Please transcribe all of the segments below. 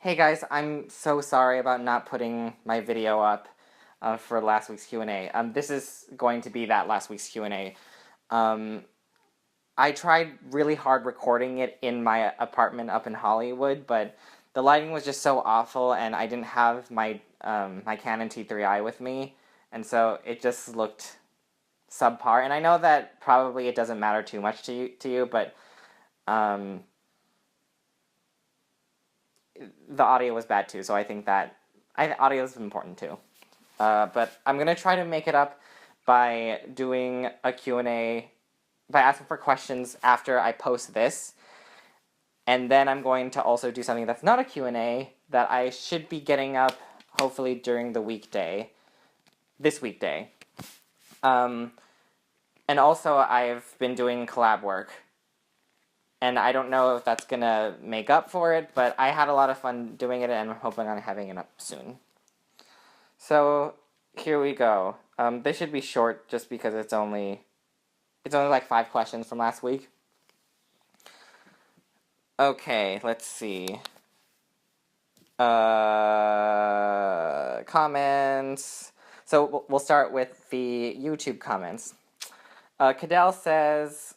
Hey guys, I'm so sorry about not putting my video up for last week's Q&A. This is going to be that last week's Q&A. Um, I tried really hard recording it in my apartment up in Hollywood, but the lighting was just so awful, and I didn't have my my Canon T3i with me, and so it just looked subpar. And I know that probably it doesn't matter too much to you, but um, the audio was bad too, so I think that audio is important too. But I'm going to try to make it up by doing a Q&A, by asking for questions after I post this. And then I'm going to also do something that's not a Q&A that I should be getting up hopefully during the weekday, this weekday. And also I've been doing collab work. And I don't know if that's going to make up for it, but I had a lot of fun doing it, and I'm hoping on having it up soon. So here we go. This should be short just because it's only like 5 questions from last week. Okay, let's see. Comments. So we'll start with the YouTube comments. Kadelle says,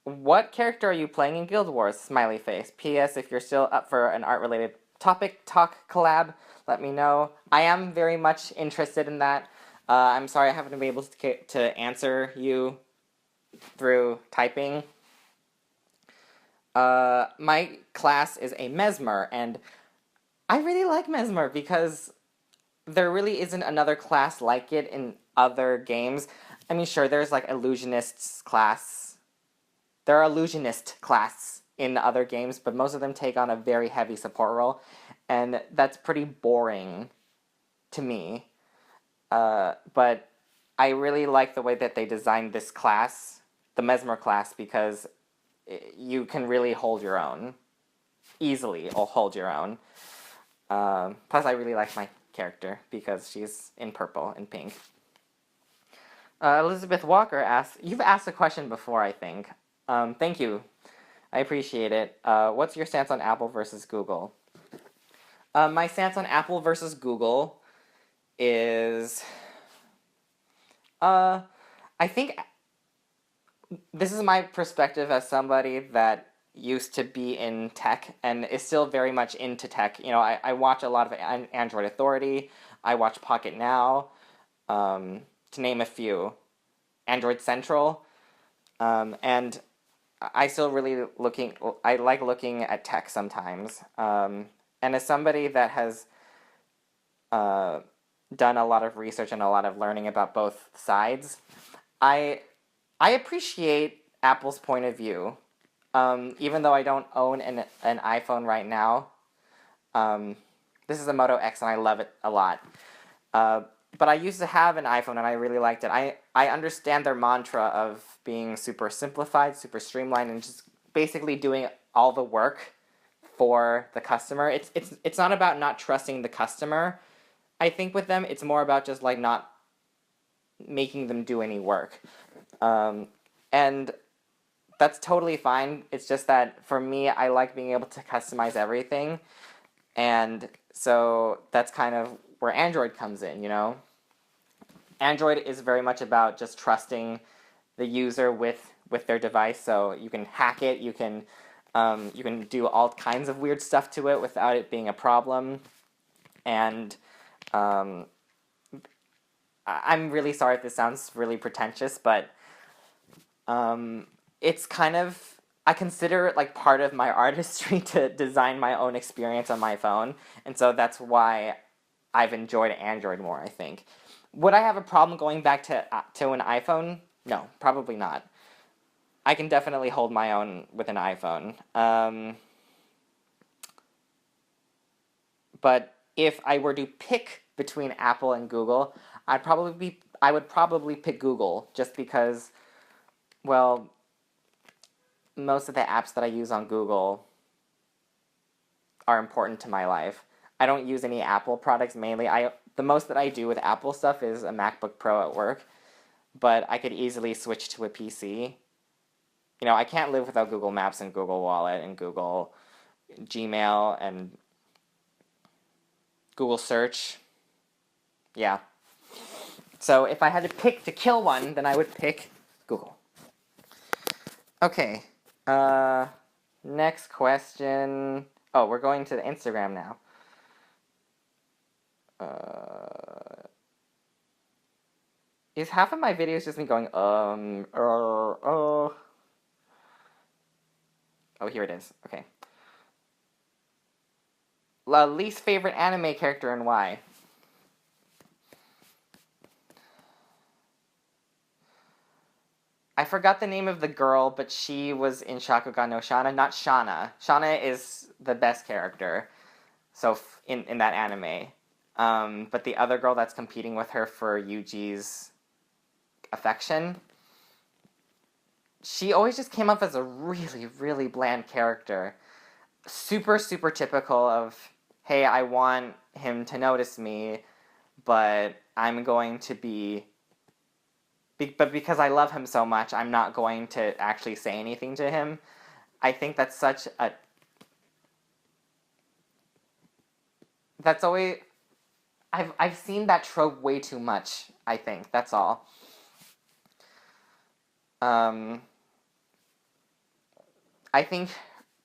"What character are you playing in Guild Wars? Smiley face. P.S. If you're still up for an art-related topic talk collab, let me know. I am very much interested in that. I'm sorry I haven't been able to answer you through typing. My class is a Mesmer, and I really like Mesmer because there really isn't another class like it in other games. I mean, sure, there's like Illusionists class. There are Illusionist class in other games, but most of them take on a very heavy support role, and that's pretty boring to me. But I really like the way that they designed this class, the Mesmer class, because you can really hold your own. Easily hold your own. Plus, I really like my character because she's in purple and pink. Elizabeth Walker asks, you've asked a question before, I think. Thank you. I appreciate it. What's your stance on Apple versus Google? My stance on Apple versus Google is... I think this is my perspective as somebody that used to be in tech and is still very much into tech. You know, I watch a lot of Android Authority. I watch Pocket Now, to name a few. Android Central. And I still really I like looking at tech sometimes. And as somebody that has done a lot of research and a lot of learning about both sides, I appreciate Apple's point of view. Even though I don't own an iPhone right now. This is a Moto X and I love it a lot. But I used to have an iPhone and I really liked it. I understand their mantra of being super simplified, super streamlined, and just basically doing all the work for the customer. It's not about not trusting the customer. I think with them, it's more about just like not making them do any work. And that's totally fine. It's just that for me, I like being able to customize everything. And so that's kind of where Android comes in, you know? Android is very much about just trusting the user with their device. So you can hack it, you can do all kinds of weird stuff to it without it being a problem. And I'm really sorry if this sounds really pretentious, but it's kind of, I consider it like part of my artistry to design my own experience on my phone, and so that's why I've enjoyed Android more, I think. Would I have a problem going back to an iPhone? No, probably not. I can definitely hold my own with an iPhone. But if I were to pick between Apple and Google, I would probably pick Google, just because, well, most of the apps that I use on Google are important to my life. I don't use any Apple products mainly. The most that I do with Apple stuff is a MacBook Pro at work, but I could easily switch to a PC. You know, I can't live without Google Maps and Google Wallet and Google Gmail and Google search. Yeah. So if I had to pick to kill one, then I would pick Google. Okay. Next question. Oh, we're going to the Instagram now. Is half of my videos just me going, Oh, here it is. Okay. Least favorite anime character and why? I forgot the name of the girl, but she was in Shakugan no Shana. Not Shana. Shana is the best character. So in that anime. But the other girl that's competing with her for Yuji's affection, she always just came up as a really, really bland character. Super, super typical of, hey, I want him to notice me, but I'm going to but because I love him so much, I'm not going to actually say anything to him. I think that's such a... That's always... I've seen that trope way too much, I think. That's all. I think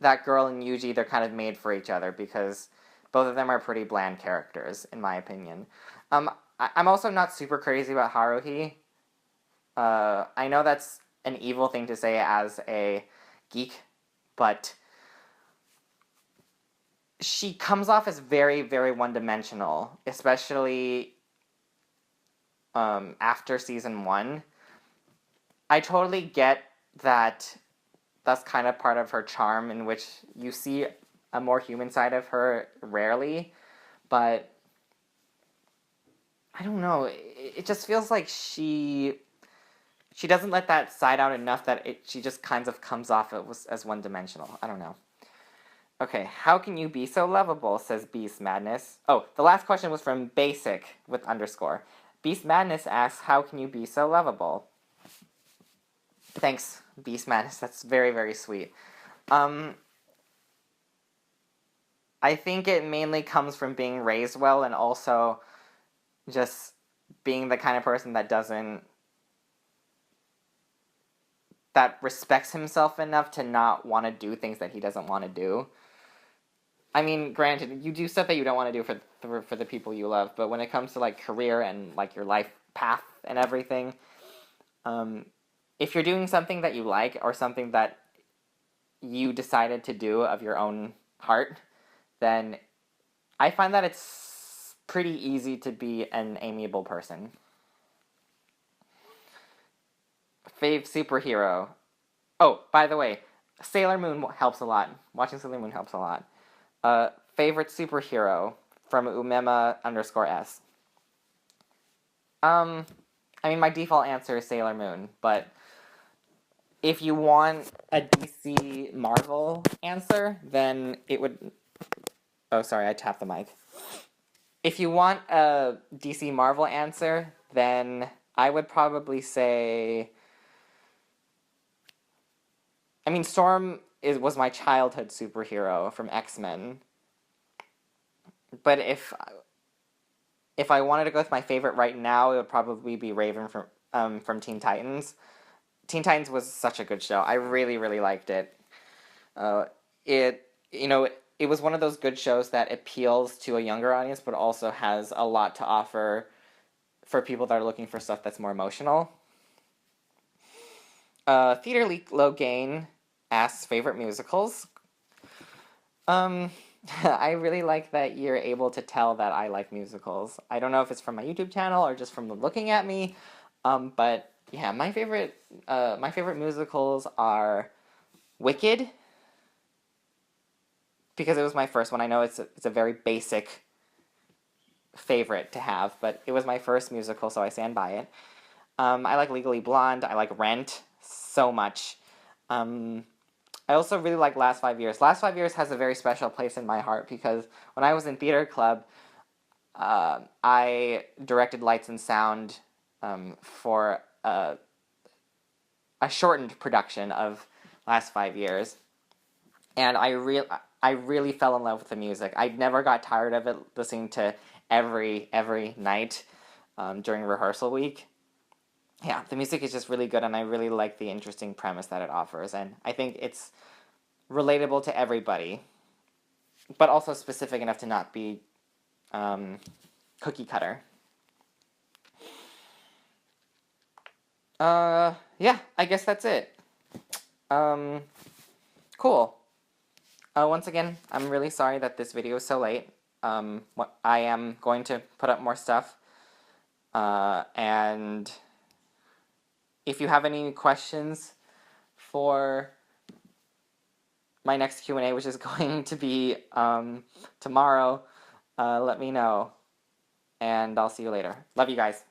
that girl and Yuji, they're kind of made for each other because both of them are pretty bland characters, in my opinion. I'm also not super crazy about Haruhi. I know that's an evil thing to say as a geek, but she comes off as very, very one-dimensional, especially after season 1. I totally get that that's kind of part of her charm, in which you see a more human side of her rarely, but I don't know, it just feels like she doesn't let that side out enough that she just kind of comes off as one-dimensional. I don't know. Okay, how can you be so lovable, says Beast Madness. Oh, the last question was from Basic with underscore. Beast Madness asks, how can you be so lovable? Thanks, Beast Madness. That's very, very sweet. I think it mainly comes from being raised well and also just being the kind of person that respects himself enough to not want to do things that he doesn't want to do. I mean, granted, you do stuff that you don't want to do for the people you love, but when it comes to, like, career and, like, your life path and everything, if you're doing something that you like or something that you decided to do of your own heart, then I find that it's pretty easy to be an amiable person. Fave superhero. Oh, by the way, Sailor Moon helps a lot. Watching Sailor Moon helps a lot. Favorite superhero from Umema_S. I mean, my default answer is Sailor Moon, but if you want a DC Marvel answer, then it would... Oh, sorry, I tapped the mic. If you want a DC Marvel answer, then I would probably say... I mean, Storm was my childhood superhero from X-Men. But if I wanted to go with my favorite right now, it would probably be Raven from Teen Titans. Teen Titans was such a good show. I really, really liked it. It was one of those good shows that appeals to a younger audience, but also has a lot to offer for people that are looking for stuff that's more emotional. Theater Leak Low Gain asks favorite musicals. I really like that you're able to tell that I like musicals. I don't know if it's from my YouTube channel or just from looking at me, but yeah, my favorite musicals are Wicked, because it was my first one. I know it's a very basic favorite to have, but it was my first musical, so I stand by it. I like Legally Blonde. I like Rent so much. I also really like Last 5 Years. Last 5 Years has a very special place in my heart because when I was in theater club, I directed lights and sound for a shortened production of Last 5 Years. And I I really fell in love with the music. I never got tired of it, listening to every night during rehearsal week. Yeah, the music is just really good, and I really like the interesting premise that it offers, and I think it's relatable to everybody, but also specific enough to not be cookie cutter. Yeah, I guess that's it. Cool. Once again, I'm really sorry that this video is so late. I am going to put up more stuff. And if you have any questions for my next Q&A, which is going to be tomorrow, let me know. And I'll see you later. Love you guys.